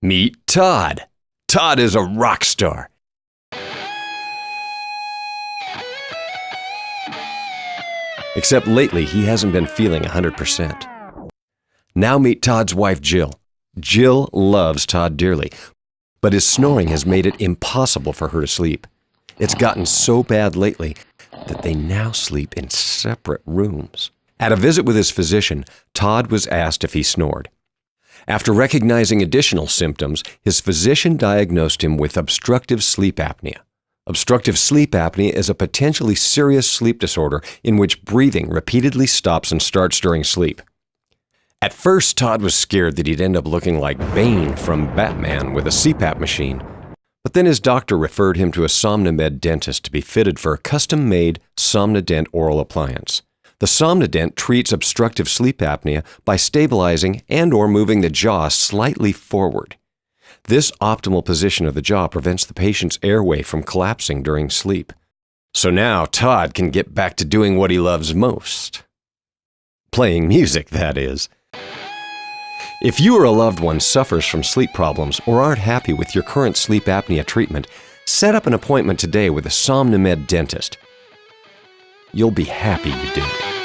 Meet Todd. Todd is a rock star. Except lately, he hasn't been feeling 100%. Now meet Todd's wife, Jill. Jill loves Todd dearly, but his snoring has made it impossible for her to sleep. It's gotten so bad lately that they now sleep in separate rooms. At a visit with his physician, Todd was asked if he snored. After recognizing additional symptoms, his physician diagnosed him with obstructive sleep apnea. Obstructive sleep apnea is a potentially serious sleep disorder in which breathing repeatedly stops and starts during sleep. At first, Todd was scared that he'd end up looking like Bane from Batman with a CPAP machine. But then his doctor referred him to a SomnoMed dentist to be fitted for a custom-made SomnoDent oral appliance. The SomnoDent treats obstructive sleep apnea by stabilizing and/or moving the jaw slightly forward. This optimal position of the jaw prevents the patient's airway from collapsing during sleep. So now Todd can get back to doing what he loves most. Playing music, that is. If you or a loved one suffers from sleep problems or aren't happy with your current sleep apnea treatment, set up an appointment today with a SomnoMed dentist. You'll be happy you did.